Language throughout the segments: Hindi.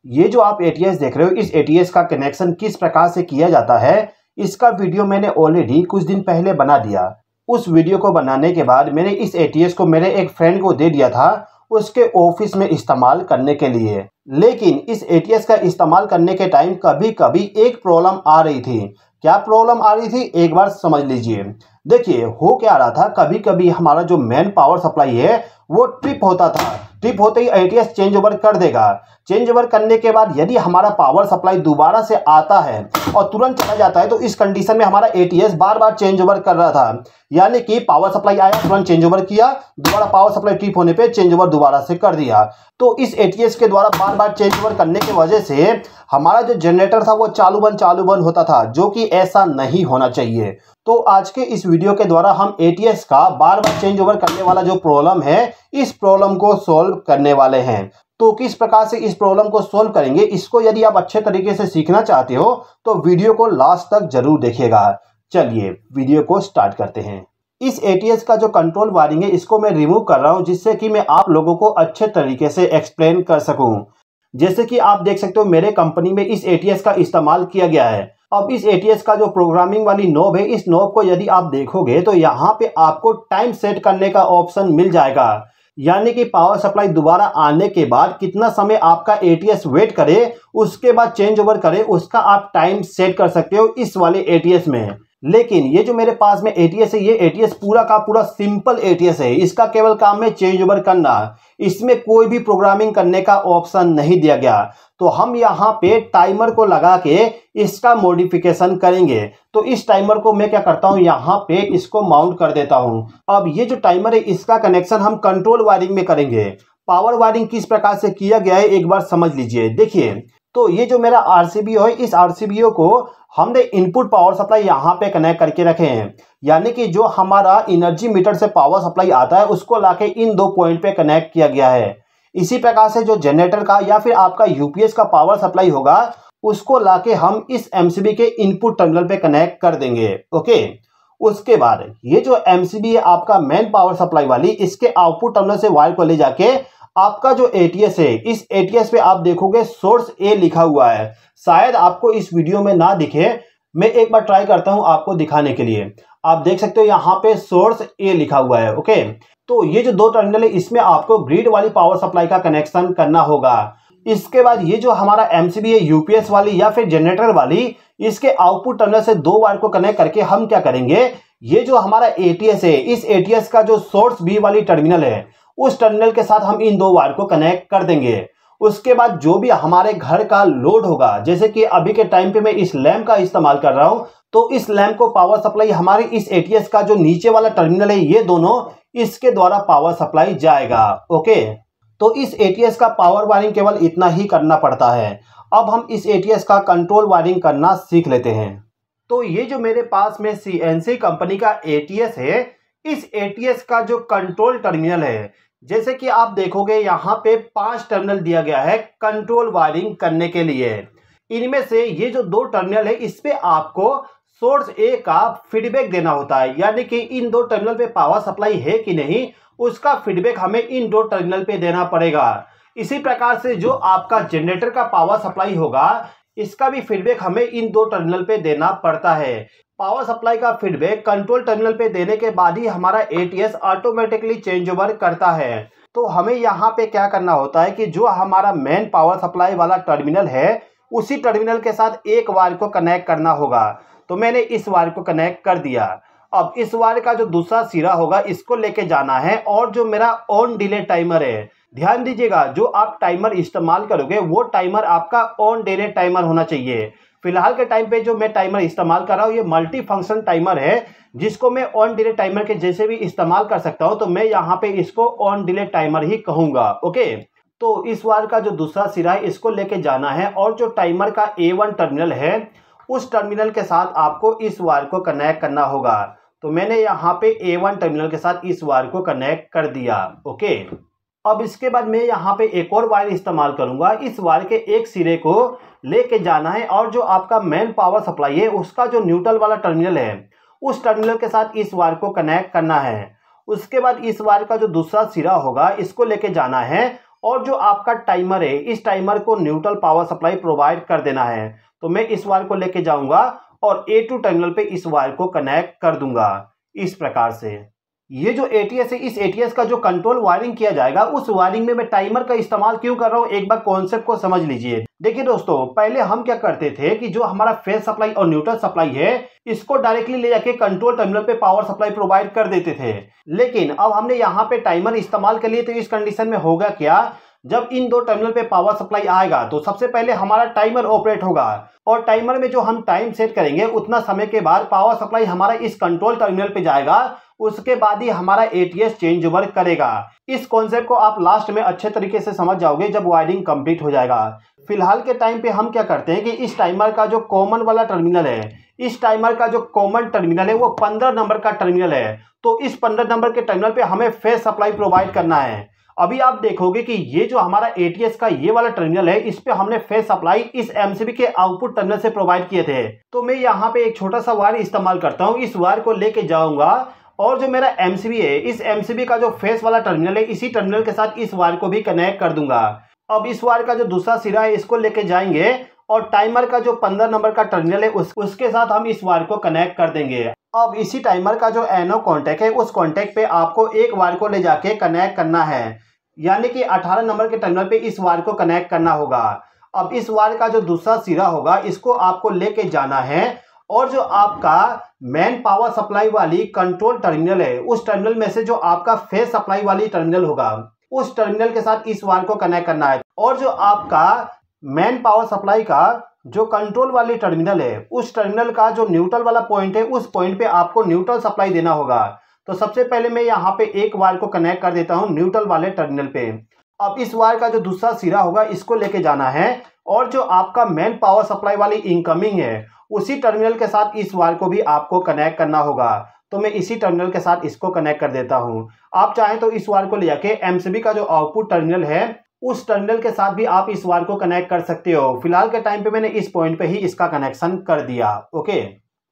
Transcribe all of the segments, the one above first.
ये जो आप एटीएस देख रहे हो, इस एटीएस का कनेक्शन किस प्रकार से किया जाता है, इसका वीडियो मैंने ऑलरेडी कुछ दिन पहले बना दिया। उस वीडियो को बनाने के बाद मैंने इस एटीएस को मेरे एक फ्रेंड को दे दिया था उसके ऑफिस में इस्तेमाल करने के लिए। लेकिन इस एटीएस का इस्तेमाल करने के टाइम कभी कभी एक प्रॉब्लम आ रही थी। क्या प्रॉब्लम आ रही थी, एक बार समझ लीजिए। देखिए, हो क्या रहा था, कभी कभी हमारा जो मेन पावर सप्लाई है वो ट्रिप होता था। ट्रिप होते ही एटीएस चेंज ओवर कर देगा। चेंज ओवर करने के बाद यदि हमारा पावर सप्लाई दोबारा से आता है और तुरंत चला जाता है, तो इस कंडीशन में हमारा एटीएस बार बार चेंज ओवर कर रहा था। यानी कि पावर सप्लाई आया, तुरंत चेंज ओवर किया, दोबारा पावर सप्लाई ट्रिप होने पे चेंज ओवर दोबारा से कर दिया। तो इस एटीएस के द्वारा बार बार चेंज ओवर करने की वजह से हमारा जो जनरेटर था वो चालू बंद होता था, जो कि ऐसा नहीं होना चाहिए। तो आज के इस वीडियो के द्वारा हम एटीएस का बार बार चेंज ओवर करने वाला जो प्रॉब्लम है, इस प्रॉब्लम को सॉल्व करने वाले हैं। तो किस प्रकार से इस प्रॉब्लम को सॉल्व करेंगे, इसको यदि आप अच्छे तरीके से सीखना चाहते हो तो वीडियो को लास्ट तक जरूर देखिएगा। चलिए वीडियो को स्टार्ट करते हैं। इस एटीएस का जो कंट्रोल वायरिंग है, इसको मैं रिमूव कर रहा हूं, जिससे कि मैं आप लोगों को अच्छे तरीके से एक्सप्लेन कर सकूं। जैसे कि आप देख सकते हो, मेरे कंपनी में इस एटीएस का इस्तेमाल किया गया है। अब इस एटीएस का जो प्रोग्रामिंग वाली नॉब है, इस नॉब को यदि आप देखोगे तो यहाँ पे आपको टाइम सेट करने का ऑप्शन मिल जाएगा। यानी कि पावर सप्लाई दोबारा आने के बाद कितना समय आपका एटीएस वेट करे, उसके बाद चेंज ओवर करे, उसका आप टाइम सेट कर सकते हो इस वाले एटीएस में। लेकिन ये जो मेरे पास में एटीएस है, ये एटीएस पूरा का पूरा सिंपल एटीएस है। इसका केवल काम है चेंज ओवर करना। इसमें कोई भी प्रोग्रामिंग करने का ऑप्शन नहीं दिया गया। तो हम यहाँ पे टाइमर को लगा के इसका मॉडिफिकेशन करेंगे। तो इस टाइमर को मैं क्या करता हूँ, यहाँ पे इसको माउंट कर देता हूँ। अब ये जो टाइमर है, इसका कनेक्शन हम कंट्रोल वायरिंग में करेंगे। पावर वायरिंग किस प्रकार से किया गया है एक बार समझ लीजिए। देखिए, तो ये जो मेरा आरसीबीओ है, इस आरसीबीओ को हमने इनपुट पावर सप्लाई यहाँ पे कनेक्ट करके रखे हैं। यानी कि जो हमारा एनर्जी मीटर से पावर सप्लाई आता है, उसको लाके इन दो पॉइंट पे कनेक्ट किया गया है। इसी प्रकार से जो जनरेटर का या फिर आपका यूपीएस का पावर सप्लाई होगा, उसको लाके हम इस एमसीबी के इनपुट टर्मिनल पे कनेक्ट कर देंगे। ओके, उसके बाद ये जो एमसीबी है आपका मेन पावर सप्लाई वाली, इसके आउटपुट टर्मिनल से वायर को ले जाके आपका जो एटीएस है, इस एटीएस पे आप देखोगे सोर्स ए लिखा हुआ है। शायद आपको इस वीडियो में ना दिखे, मैं एक बार ट्राई करता हूं आपको दिखाने के लिए। आप देख सकते हो यहाँ पे सोर्स ए लिखा हुआ है। ओके, तो ये जो दो टर्मिनल है, इसमें आपको ग्रिड वाली पावर सप्लाई का कनेक्शन करना होगा। इसके बाद ये जो हमारा एमसीबी है यूपीएस वाली या फिर जनरेटर वाली, इसके आउटपुट टर्मिनल से दो वायर को कनेक्ट करके हम क्या करेंगे, ये जो हमारा एटीएस है, इस एटीएस का जो सोर्स बी वाली टर्मिनल है, उस टर्मिनल के साथ हम इन दो वायर को कनेक्ट कर देंगे। उसके बाद जो भी हमारे घर का लोड होगा, जैसे कि अभी के टाइम पे मैं इस लैंप का इस्तेमाल कर रहा हूं, तो इस लैंप को पावर सप्लाई हमारे इस एटीएस का जो नीचे वाला टर्मिनल है, ये दोनों इसके द्वारा पावर सप्लाई जाएगा। ओके, तो इस एटीएस का पावर वायरिंग केवल इतना ही करना पड़ता है। अब हम इस एटीएस का कंट्रोल वायरिंग करना सीख लेते हैं। तो ये जो मेरे पास में सीएनसी कंपनी का एटीएस है, इस एटीएस का जो कंट्रोल टर्मिनल है, जैसे कि आप देखोगे यहाँ पे 5 टर्मिनल दिया गया है कंट्रोल वायरिंग करने के लिए। इनमें से ये जो दो टर्मिनल है, इस पे आपको सोर्स ए का फीडबैक देना होता है। यानी कि इन दो टर्मिनल पे पावर सप्लाई है कि नहीं, उसका फीडबैक हमें इन दो टर्मिनल पे देना पड़ेगा। इसी प्रकार से जो आपका जनरेटर का पावर सप्लाई होगा, इसका भी फीडबैक हमें इन दो टर्मिनल पे देना पड़ता है। पावर सप्लाई का फीडबैक कंट्रोल टर्मिनल पे देने के बाद ही हमारा एटीएस ऑटोमेटिकली चेंज ओवर करता है। तो हमें यहाँ पे क्या करना होता है कि जो हमारा मेन पावर सप्लाई वाला टर्मिनल है, उसी टर्मिनल के साथ एक वायर को कनेक्ट करना होगा। तो मैंने इस वायर को कनेक्ट कर दिया। अब इस वायर का जो दूसरा सिरा होगा, इसको लेके जाना है। और जो मेरा ऑन डिले टाइमर है, ध्यान दीजिएगा, जो आप टाइमर इस्तेमाल करोगे वो टाइमर आपका ऑन डिले टाइमर होना चाहिए। फिलहाल के टाइम पे जो मैं टाइमर इस्तेमाल कर रहा हूँ, ये मल्टी फंक्शन टाइमर है, जिसको मैं ऑन डिले टाइमर के जैसे भी इस्तेमाल कर सकता हूँ। तो मैं यहाँ पे इसको ऑन डिले टाइमर ही कहूँगा। ओके, तो इस वायर का जो दूसरा सिरा है, इसको लेके जाना है। और जो टाइमर का A1 टर्मिनल है, उस टर्मिनल के साथ आपको इस वायर को कनेक्ट करना होगा। तो मैंने यहाँ पे A1 टर्मिनल के साथ इस वायर को कनेक्ट कर दिया। ओके, अब इसके बाद मैं यहाँ पे एक और वायर इस्तेमाल करूंगा। इस वायर के एक सिरे को लेके जाना है और जो आपका मेन पावर सप्लाई है, उसका जो न्यूट्रल वाला टर्मिनल है, उस टर्मिनल के साथ इस वायर को कनेक्ट करना है। उसके बाद इस वायर का जो दूसरा सिरा होगा, इसको लेके जाना है और जो आपका टाइमर है इस टाइमर को न्यूट्रल पावर सप्लाई प्रोवाइड कर देना है। तो मैं इस वायर को लेके जाऊंगा और A2 टर्मिनल पे इस वायर को कनेक्ट कर दूंगा इस प्रकार से। ये जो ATS है इस ATS का जो कंट्रोल वायरिंग किया जाएगा उस वायरिंग में मैं टाइमर का इस्तेमाल क्यों कर रहा हूँ, एक बार कॉन्सेप्ट को समझ लीजिए। देखिए दोस्तों, पहले हम क्या करते थे कि जो हमारा फेज सप्लाई और न्यूट्रल सप्लाई है इसको डायरेक्टली ले जाके कंट्रोल टर्मिनल पे पावर सप्लाई प्रोवाइड कर देते थे। लेकिन अब हमने यहाँ पे टाइमर इस्तेमाल कर लिए, तो इस कंडीशन में होगा क्या, जब इन दो टर्मिनल पे पावर सप्लाई आएगा तो सबसे पहले हमारा टाइमर ऑपरेट होगा और टाइमर में जो हम टाइम सेट करेंगे उतना समय के बाद पावर सप्लाई हमारा इस कंट्रोल टर्मिनल पे जाएगा, उसके बाद ही हमारा ATS चेंज ओवर करेगा। इस कॉन्सेप्ट को आप लास्ट में अच्छे तरीके से समझ जाओगे जब वायरिंग कंप्लीट हो जाएगा। फिलहाल के टाइम पे हम क्या करते हैं कि इस टाइमर का जो कॉमन वाला टर्मिनल है, इस टाइमर का जो कॉमन टर्मिनल है वो 15 नंबर का टर्मिनल है। तो इस 15 नंबर के टर्मिनल पे हमें फेज सप्लाई प्रोवाइड करना है। अभी आप देखोगे कि ये जो हमारा ATS का ये वाला टर्मिनल है इस पे हमने फेज सप्लाई इस MCB के आउटपुट टर्मिनल से प्रोवाइड किए थे। तो मैं यहाँ पे एक छोटा सा वायर इस्तेमाल करता हूँ, इस वायर को लेके जाऊंगा और जो मेरा MCB है इस MCB का जो फेज वाला टर्मिनल है इसी टर्मिनल के साथ इस वायर को भी कनेक्ट कर दूंगा। अब इस वायर का जो दूसरा सिरा है इसको लेके जाएंगे और टाइमर का जो 15 नंबर का टर्मिनल है उसके साथ हम इस वायर को कनेक्ट कर देंगे। अब इसी टाइमर का जो NO कॉन्टैक्ट है उस कॉन्टैक्ट पे आपको एक वायर को ले जाके कनेक्ट करना है, यानी कि 18 नंबर के टर्मिनल पे इस वायर को कनेक्ट करना होगा। अब इस वायर का जो दूसरा सिरा होगा इसको आपको लेके जाना है और जो आपका मेन पावर सप्लाई वाली कंट्रोल टर्मिनल है उस टर्मिनल में से जो आपका फेज सप्लाई वाली टर्मिनल होगा उस टर्मिनल के साथ इस वायर को कनेक्ट करना है। और जो आपका मेन पावर सप्लाई का जो कंट्रोल वाली टर्मिनल है उस टर्मिनल का जो न्यूट्रल वाला पॉइंट है उस पॉइंट पे आपको न्यूट्रल सप्लाई देना होगा। तो सबसे पहले मैं यहाँ पे एक वायर को कनेक्ट कर देता हूँ न्यूट्रल वाले टर्मिनल पे। अब इस वायर का जो दूसरा सिरा होगा इसको लेके जाना है और जो आपका मेन पावर सप्लाई वाली इनकमिंग है उसी टर्मिनल के साथ इस वायर को भी आपको कनेक्ट करना होगा। तो मैं इसी टर्मिनल के साथ इसको कनेक्ट कर देता हूँ। आप चाहें तो इस वायर को ले जाके MCB का जो आउटपुट टर्मिनल है उस टर्मिनल के साथ भी आप इस वायर को कनेक्ट कर सकते हो। फिलहाल के टाइम पे मैंने इस पॉइंट पे ही इसका कनेक्शन कर दिया। ओके,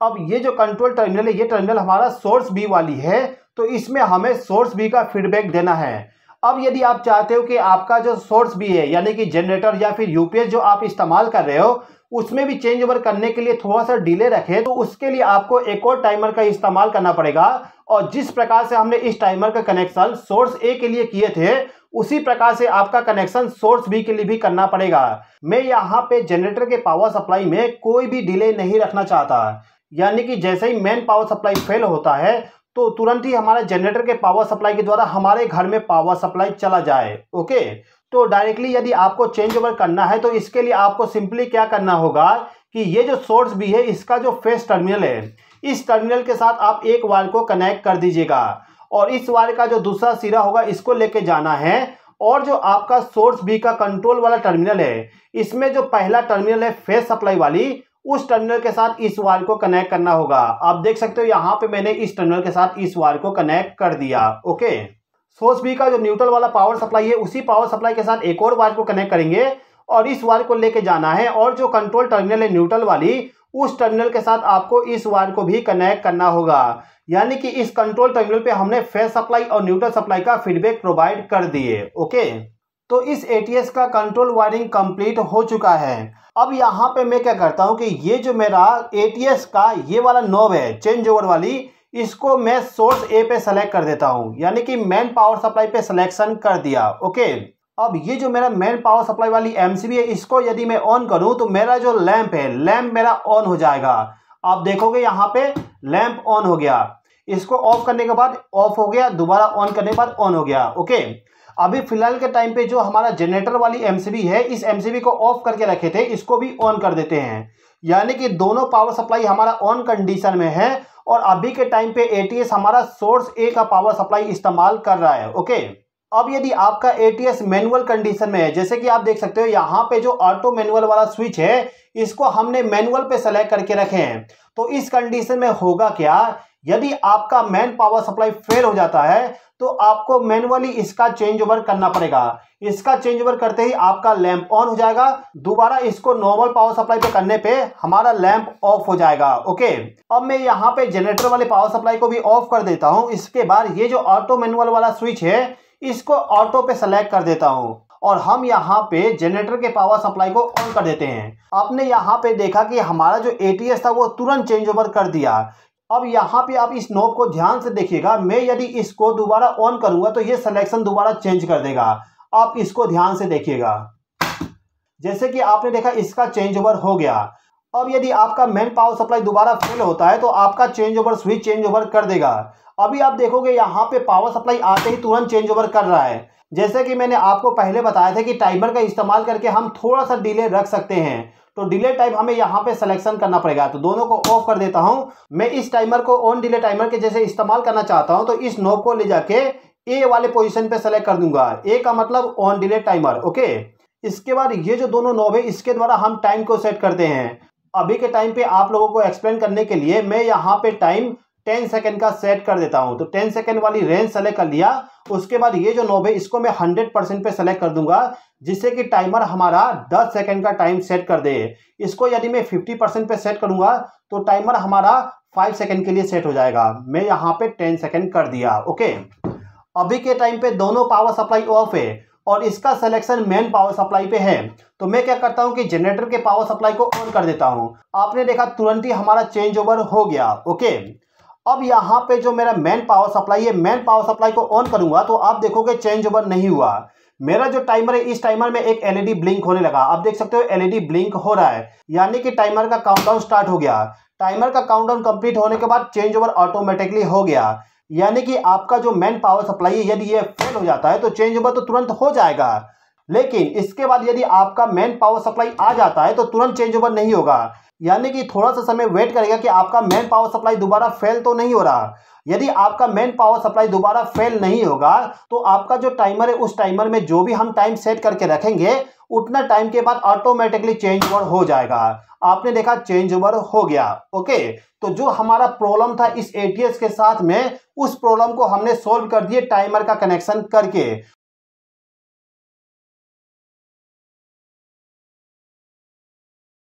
अब ये जो कंट्रोल टर्मिनल है ये टर्मिनल हमारा सोर्स B वाली है, तो इसमें हमें सोर्स B का फीडबैक देना है। अब यदि आप चाहते हो कि आपका जो सोर्स B है यानी कि जनरेटर या फिर UPS जो आप इस्तेमाल कर रहे हो उसमें भी चेंज ओवर करने के लिए थोड़ा सा डिले रखे, तो उसके लिए आपको एक और टाइमर का इस्तेमाल करना पड़ेगा। और जिस प्रकार से हमने इस टाइमर का कनेक्शन सोर्स A के लिए किए थे उसी प्रकार से आपका कनेक्शन सोर्स B के लिए भी करना पड़ेगा। मैं यहाँ पे जनरेटर के पावर सप्लाई में कोई भी डिले नहीं रखना चाहता, यानी कि जैसे ही मेन पावर सप्लाई फेल होता है तो तुरंत ही हमारे जनरेटर के पावर सप्लाई के द्वारा हमारे घर में पावर सप्लाई चला जाए। ओके, तो डायरेक्टली यदि आपको चेंज ओवर करना है तो इसके लिए आपको सिंपली क्या करना होगा कि ये जो सोर्स B है इसका जो फेस टर्मिनल है इस टर्मिनल के साथ आप एक वायर को कनेक्ट कर दीजिएगा और इस वायर का जो दूसरा सिरा होगा इसको लेके जाना है और जो आपका सोर्स B का कंट्रोल वाला टर्मिनल है इसमें जो पहला टर्मिनल है फेस सप्लाई वाली उस टर्मिनल के साथ इस वायर को कनेक्ट करना होगा। आप देख सकते हो यहाँ पे मैंने इस टर्मिनल के साथ इस वायर को कनेक्ट कर दिया। ओके, सोर्स B का जो न्यूट्रल वाला पावर सप्लाई है उसी पावर सप्लाई के साथ एक और वायर को कनेक्ट करेंगे और इस वायर को लेके जाना है और जो कंट्रोल टर्मिनल है न्यूट्रल वाली उस टर्मिनल के साथ आपको इस वायर को भी कनेक्ट करना होगा, यानी कि इस कंट्रोल टर्मिनल पे हमने फेज सप्लाई और न्यूट्रल सप्लाई का फीडबैक प्रोवाइड कर दिए। ओके, तो इस ATS का कंट्रोल वायरिंग कंप्लीट हो चुका है। अब यहाँ पे मैं क्या करता हूँ कि ये जो मेरा ATS का ये वाला नॉब है चेंज ओवर वाली इसको मैं सोर्स A पे सेलेक्ट कर देता हूँ, यानी कि मेन पावर सप्लाई पे सिलेक्शन कर दिया। ओके, अब ये जो मेरा मेन पावर सप्लाई वाली MCB है इसको यदि मैं ऑन करूँ तो मेरा जो लैंप है लैंप मेरा ऑन हो जाएगा। आप देखोगे यहाँ पे लैंप ऑन हो गया, इसको ऑफ करने के बाद ऑफ हो गया, दोबारा ऑन करने के बाद ऑन हो गया। ओके, अभी फिलहाल के टाइम पे जो हमारा जनरेटर वाली MCB है इस MCB को ऑफ करके रखे थे इसको भी ऑन कर देते हैं, यानी कि दोनों पावर सप्लाई हमारा ऑन कंडीशन में है और अभी के टाइम पे ATS हमारा सोर्स A का पावर सप्लाई इस्तेमाल कर रहा है। ओके, अब यदि आपका ATS मैनुअल कंडीशन में है, जैसे कि आप देख सकते हो यहाँ पे जो ऑटो मैनुअल वाला स्विच है इसको हमने मैनुअल पे सेलेक्ट करके रखे हैं, तो इस कंडीशन में होगा क्या, यदि आपका मेन पावर सप्लाई फेल हो जाता है तो आपको मैनुअली इसका चेंज ओवर करना पड़ेगा। इसका चेंज ओवर करते ही आपका लैंप ऑन हो जाएगा, दोबारा इसको नॉर्मल पावर सप्लाई पे करने पे हमारा लैंप ऑफ हो जाएगा। ओके, अब मैं यहाँ पे जनरेटर वाले पावर सप्लाई को भी ऑफ कर देता हूँ। इसके बाद ये जो ऑटो मैनुअल वाला स्विच है इसको ऑटो पे सेलेक्ट कर देता हूँ और हम यहाँ पे जनरेटर के पावर सप्लाई को ऑन कर देते हैं। आपने यहाँ पे देखा कि हमारा जो ATS था वो तुरंत चेंज ओवर कर दिया। अब यहाँ पे आप इस नॉब को ध्यान से देखिएगा, मैं यदि इसको दोबारा ऑन करूंगा तो ये सिलेक्शन दोबारा चेंज कर देगा। आप इसको ध्यान से देखिएगा, जैसे कि आपने देखा इसका चेंज ओवर हो गया। अब यदि आपका मेन पावर सप्लाई दोबारा फेल होता है तो आपका change over switch change over कर देगा। अभी आप देखोगे यहाँ पे पावर सप्लाई आते ही तुरंत चेंज ओवर कर रहा है। जैसे कि मैंने आपको पहले बताया था कि टाइमर का इस्तेमाल करके हम थोड़ा सा डिले रख सकते हैं, तो डिले टाइम हमें यहाँ पे सिलेक्शन करना पड़ेगा। तो दोनों को ऑफ कर देता हूँ। मैं इस टाइमर को ऑन डिले टाइमर के जैसे इस्तेमाल करना चाहता हूँ, तो इस नॉब को ले जाके ए वाले पोजीशन पे सेलेक्ट कर दूंगा। ए का मतलब ऑन डिले टाइमर, ओके। इसके बाद ये जो दोनों नॉब है इसके द्वारा हम टाइम को सेट करते हैं। अभी के टाइम पे आप लोगों को एक्सप्लेन करने के लिए मैं यहाँ पे टाइम 10 सेकंड का सेट कर देता हूँ। तो 10 सेकंड वाली रेंज सेलेक्ट कर लिया। उसके बाद ये जो नॉब है इसको मैं 100% पे सेलेक्ट कर दूंगा, जिससे कि टाइमर हमारा 10 सेकंड का टाइम सेट कर दे। इसको यदि मैं 50% पे सेट करूंगा तो टाइमर हमारा 5 सेकंड के लिए सेट हो जाएगा। मैं यहाँ पे 10 सेकंड कर दिया, ओके। अभी के टाइम पे दोनों पावर सप्लाई ऑफ है और इसका सिलेक्शन मेन पावर सप्लाई पे है। तो मैं क्या करता हूं कि जनरेटर के पावर सप्लाई को ऑन कर देता हूं। आपने देखा तुरंत ही हमारा चेंज ओवर हो गया, ओके। अब यहाँ पे जो मेरा मेन पावर सप्लाई है, मेन पावर सप्लाई को ऑन करूंगा तो आप देखोगे चेंज ओवर नहीं हुआ। मेरा जो टाइमर है इस टाइमर में एक LED ब्लिंक होने लगा। आप देख सकते हो LED ब्लिंक हो रहा है, यानी कि टाइमर का काउंटडाउन स्टार्ट हो गया। टाइमर का काउंटडाउन कंप्लीट होने के बाद चेंज ओवर ऑटोमेटिकली हो गया, यानी कि आपका जो मेन पावर सप्लाई है यदि ये फेल हो जाता है तो चेंज ओवर तो तुरंत हो जाएगा, लेकिन इसके बाद यदि आपका मेन पावर सप्लाई आ जाता है तो तुरंत चेंज ओवर नहीं होगा, यानी कि थोड़ा सा समय वेट करेगा कि आपका मेन पावर सप्लाई दोबारा फेल तो नहीं हो रहा। यदि आपका मेन पावर सप्लाई दोबारा फेल नहीं होगा तो आपका जो टाइमर है उस टाइमर में जो भी हम टाइम सेट करके रखेंगे उतना टाइम के बाद ऑटोमेटिकली चेंज ओवर हो जाएगा। आपने देखा चेंज ओवर हो गया, ओके। तो जो हमारा प्रॉब्लम था इस ATS के साथ में, उस प्रॉब्लम को हमने सोल्व कर दिए टाइमर का कनेक्शन करके।